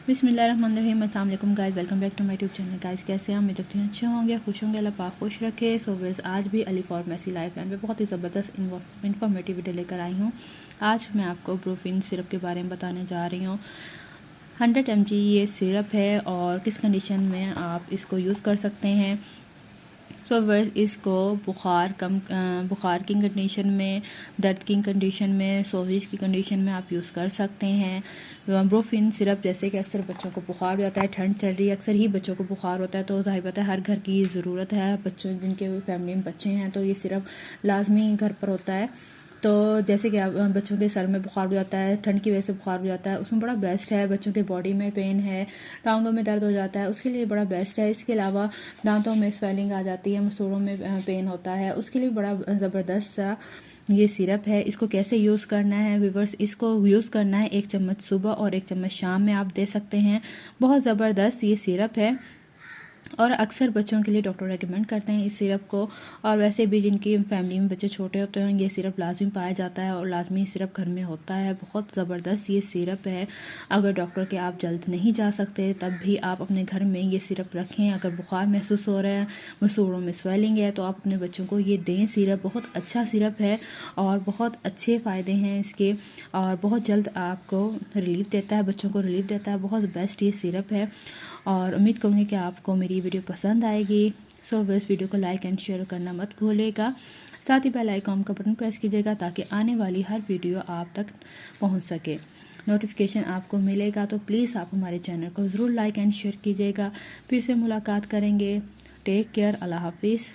बिस्मिल्लाहिर्रहमानिर्रहीम। अस्सलाम वालेकुम guys, welcome back to my YouTube channel. Guys कैसे हैं? उम्मीद करती हूँ अच्छे होंगे, खुश होंगे। अल्लाह पाक खुश रखे। सो वेज आज भी अली फार्मेसी लाइफ लाइन पे बहुत ही ज़बरदस्त इन्फॉर्मेटिव वीडियो लेकर आई हूँ। आज मैं आपको ब्रूफिन सिरप के बारे में बताने जा रही हूँ। 100 mg ये सिरप है और किस कंडीशन में आप इसको यूज़ कर सकते हैं। सो वर्स इसको बुखार की कंडीशन में, दर्द की कंडीशन में, सोजिश की कंडीशन में आप यूज़ कर सकते हैं। ब्रूफिन सिरप जैसे कि अक्सर बच्चों को बुखार होता है, ठंड चल रही है, अक्सर ही बच्चों को बुखार होता है, तो जाहिर बात है हर घर की ज़रूरत है। बच्चों जिनके फैमिली में बच्चे हैं तो ये सिरप लाजमी घर पर होता है। तो जैसे कि बच्चों के सर में बुखार हो जाता है, ठंड की वजह से बुखार हो जाता है, उसमें बड़ा बेस्ट है। बच्चों के बॉडी में पेन है, टांगों में दर्द हो जाता है, उसके लिए बड़ा बेस्ट है। इसके अलावा दांतों में स्वेलिंग आ जाती है, मसूड़ों में पेन होता है, उसके लिए बड़ा ज़बरदस्त सा ये सिरप है। इसको कैसे यूज़ करना है व्यूअर्स, इसको यूज़ करना है 1 चम्मच सुबह और 1 चम्मच शाम में आप दे सकते हैं। बहुत ज़बरदस्त ये सिरप है और अक्सर बच्चों के लिए डॉक्टर रेकमेंड करते हैं इस सिरप को। और वैसे भी जिनकी फैमिली में बच्चे छोटे होते हैं ये सिरप लाजमी पाया जाता है और लाजमी सिरप घर में होता है। बहुत ज़बरदस्त ये सिरप है। अगर डॉक्टर के आप जल्द नहीं जा सकते तब भी आप अपने घर में ये सिरप रखें। अगर बुखार महसूस हो रहा है, मसूड़ों में स्वेलिंग है, तो आप अपने बच्चों को ये दें सिरप। बहुत अच्छा सिरप है और बहुत अच्छे फ़ायदे हैं इसके और बहुत जल्द आपको रिलीफ देता है, बच्चों को रिलीफ देता है। बहुत बेस्ट ये सिरप है और उम्मीद करूँगी कि आपको मेरी वीडियो पसंद आएगी। सो इस वीडियो को लाइक एंड शेयर करना मत भूलिएगा। साथ ही बेल आइकॉन का बटन प्रेस कीजिएगा ताकि आने वाली हर वीडियो आप तक पहुंच सके, नोटिफिकेशन आपको मिलेगा। तो प्लीज़ आप हमारे चैनल को ज़रूर लाइक एंड शेयर कीजिएगा। फिर से मुलाकात करेंगे। Take care. अल्लाह हाफिज़।